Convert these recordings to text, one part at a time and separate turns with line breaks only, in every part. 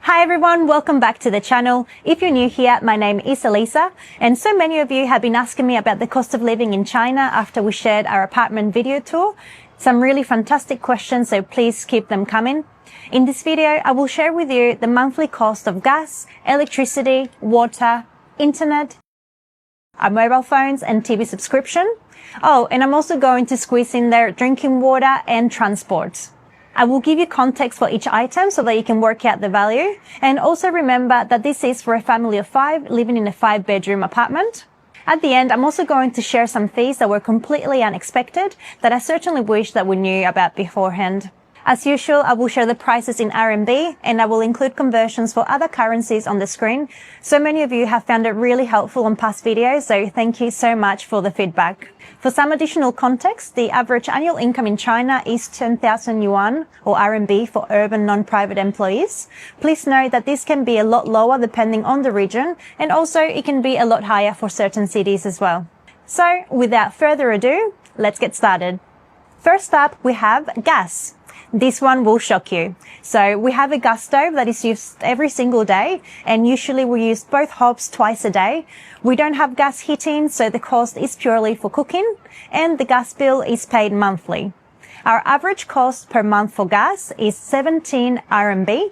Hi everyone, welcome back to the channel. If you're new here, my name is Elisa, and so many of you have been asking me about the cost of living in China after we shared our apartment video tour. Some really fantastic questions, so please keep them coming. In this video, I will share with you the monthly cost of gas, electricity, water, internet, our mobile phones and TV subscription. Oh, and I'm also going to squeeze in there drinking water and transport. I will give you context for each item so that you can work out the value. And also remember that this is for a family of 5 living in a 5-bedroom apartment. At the end, I'm also going to share some fees that were completely unexpected that I certainly wish that we knew about beforehand. As usual, I will share the prices in RMB and I will include conversions for other currencies on the screen. So many of you have found it really helpful on past videos, so thank you so much for the feedback. For some additional context, the average annual income in China is 10,000 yuan or RMB for urban non-private employees. Please note that this can be a lot lower depending on the region, and also it can be a lot higher for certain cities as well. So without further ado, let's get started. First up, we have gas. This one will shock you. So we have a gas stove that is used every single day, and usually we use both hobs twice a day. We don't have gas heating, so the cost is purely for cooking, and the gas bill is paid monthly. Our average cost per month for gas is 17 RMB.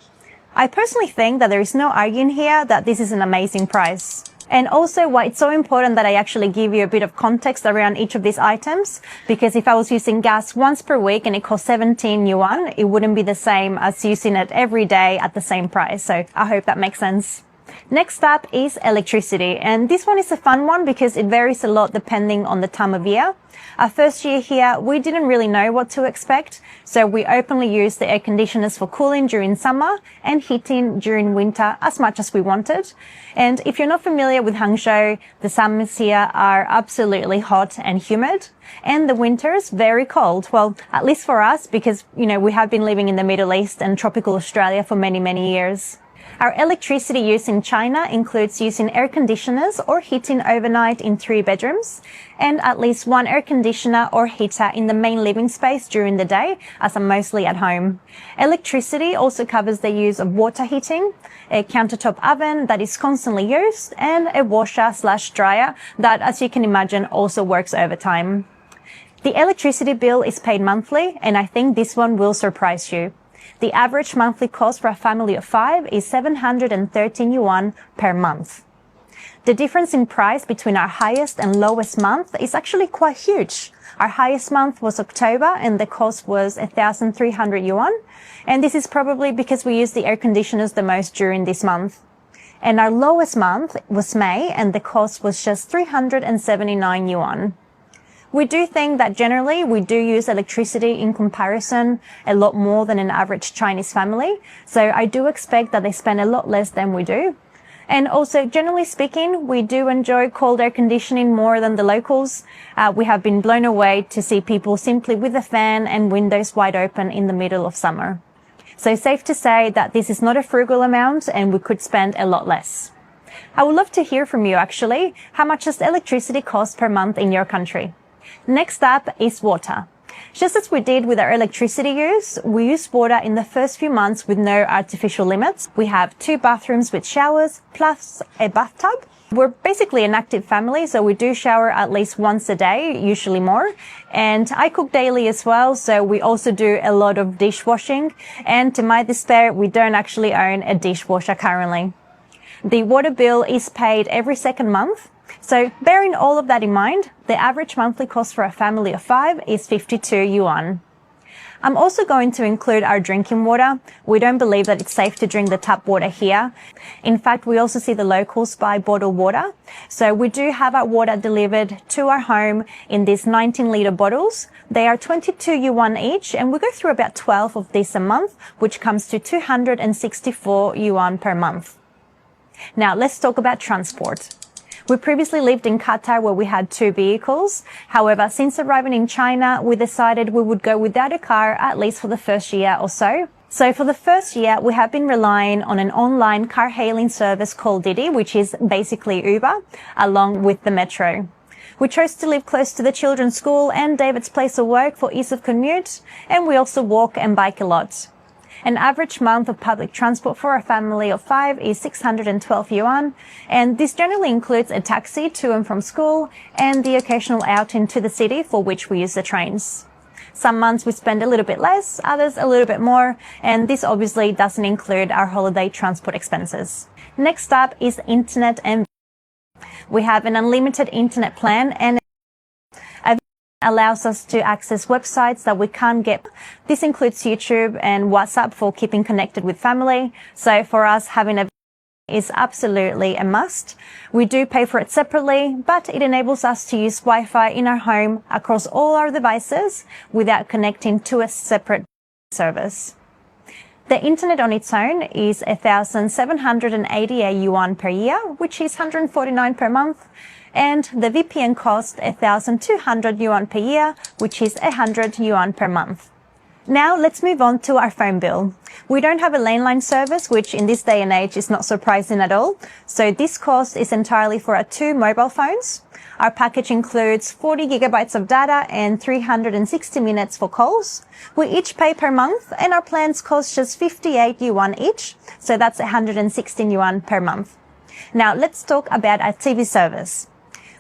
I personally think that there is no arguing here that this is an amazing price. And also why it's so important that I actually give you a bit of context around each of these items, because if I was using gas once per week and it cost 17 yuan, it wouldn't be the same as using it every day at the same price. So I hope that makes sense. Next up is electricity, and this one is a fun one because it varies a lot depending on the time of year. Our first year here, we didn't really know what to expect, so we openly used the air conditioners for cooling during summer and heating during winter as much as we wanted. And if you're not familiar with Hangzhou, the summers here are absolutely hot and humid, and the winters very cold. Well, at least for us, because, we have been living in the Middle East and tropical Australia for many, many years. Our electricity use in China includes using air conditioners or heating overnight in 3 bedrooms, and at least 1 air conditioner or heater in the main living space during the day, as I'm mostly at home. Electricity also covers the use of water heating, a countertop oven that is constantly used, and a washer/dryer that, as you can imagine, also works overtime. The electricity bill is paid monthly, and I think this one will surprise you. The average monthly cost for a family of 5 is 713 yuan per month. The difference in price between our highest and lowest month is actually quite huge. Our highest month was October and the cost was 1,300 yuan. And this is probably because we used the air conditioners the most during this month. And our lowest month was May and the cost was just 379 yuan. We do think that generally we do use electricity in comparison a lot more than an average Chinese family. So I do expect that they spend a lot less than we do. And also, generally speaking, we do enjoy cold air conditioning more than the locals. We have been blown away to see people simply with a fan and windows wide open in the middle of summer. So safe to say that this is not a frugal amount and we could spend a lot less. I would love to hear from you actually. How much does electricity cost per month in your country? Next up is water. Just as we did with our electricity use, we use water in the first few months with no artificial limits. We have 2 bathrooms with showers plus a bathtub. We're basically an active family, so we do shower at least once a day, usually more. And I cook daily as well, so we also do a lot of dishwashing. And to my despair, we don't actually own a dishwasher currently. The water bill is paid every second month. So bearing all of that in mind, the average monthly cost for a family of 5 is 52 yuan. I'm also going to include our drinking water. We don't believe that it's safe to drink the tap water here. In fact, we also see the locals buy bottled water. So we do have our water delivered to our home in these 19-liter bottles. They are 22 yuan each, and we go through about 12 of these a month, which comes to 264 yuan per month. Now let's talk about transport. We previously lived in Qatar where we had 2 vehicles. However, since arriving in China, we decided we would go without a car at least for the first year or so. So for the first year, we have been relying on an online car hailing service called Didi, which is basically Uber, along with the metro. We chose to live close to the children's school and David's place of work for ease of commute, and we also walk and bike a lot. An average month of public transport for a family of 5 is 612 yuan, and this generally includes a taxi to and from school and the occasional outing to the city for which we use the trains. Some months we spend a little bit less, others a little bit more, and this obviously doesn't include our holiday transport expenses. Next up is internet, and we have an unlimited internet plan and allows us to access websites that we can't get. This includes YouTube and WhatsApp for keeping connected with family. So for us, having a is absolutely a must. We do pay for it separately, but it enables us to use Wi-Fi in our home across all our devices without connecting to a separate service. The internet on its own is 1,788 yuan per year, which is 149 per month. And the VPN costs 1,200 yuan per year, which is 100 yuan per month. Now let's move on to our phone bill. We don't have a landline service, which in this day and age is not surprising at all. So this cost is entirely for our 2 mobile phones. Our package includes 40 gigabytes of data and 360 minutes for calls. We each pay per month, and our plans cost just 58 yuan each. So that's 116 yuan per month. Now let's talk about our TV service.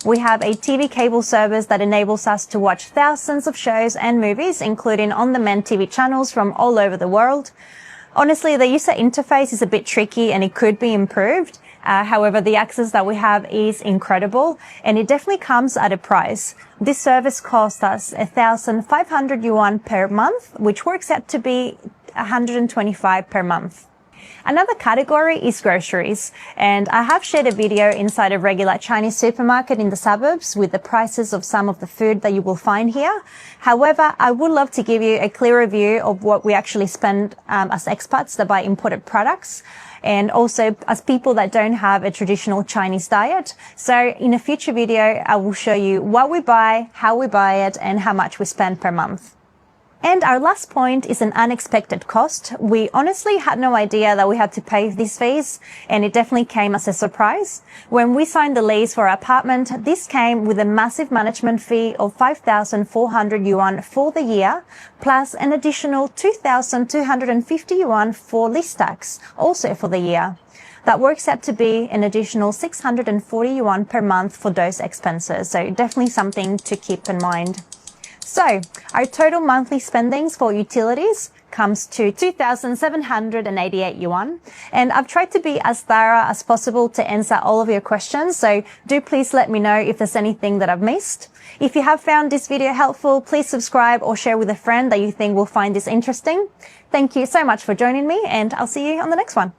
We have a TV cable service that enables us to watch thousands of shows and movies, including on-demand TV channels from all over the world. Honestly, the user interface is a bit tricky and it could be improved. However, the access that we have is incredible, and it definitely comes at a price. This service costs us 1,500 yuan per month, which works out to be 125 per month. Another category is groceries, and I have shared a video inside a regular Chinese supermarket in the suburbs with the prices of some of the food that you will find here. However, I would love to give you a clearer view of what we actually spend as expats that buy imported products, and also as people that don't have a traditional Chinese diet. So in a future video, I will show you what we buy, how we buy it, and how much we spend per month. And our last point is an unexpected cost. We honestly had no idea that we had to pay these fees, and it definitely came as a surprise. When we signed the lease for our apartment, this came with a massive management fee of 5,400 yuan for the year, plus an additional 2,250 yuan for lease tax, also for the year. That works out to be an additional 640 yuan per month for those expenses, so definitely something to keep in mind. So, our total monthly spendings for utilities comes to 2,788 yuan. And I've tried to be as thorough as possible to answer all of your questions, so do please let me know if there's anything that I've missed. If you have found this video helpful, please subscribe or share with a friend that you think will find this interesting. Thank you so much for joining me, and I'll see you on the next one.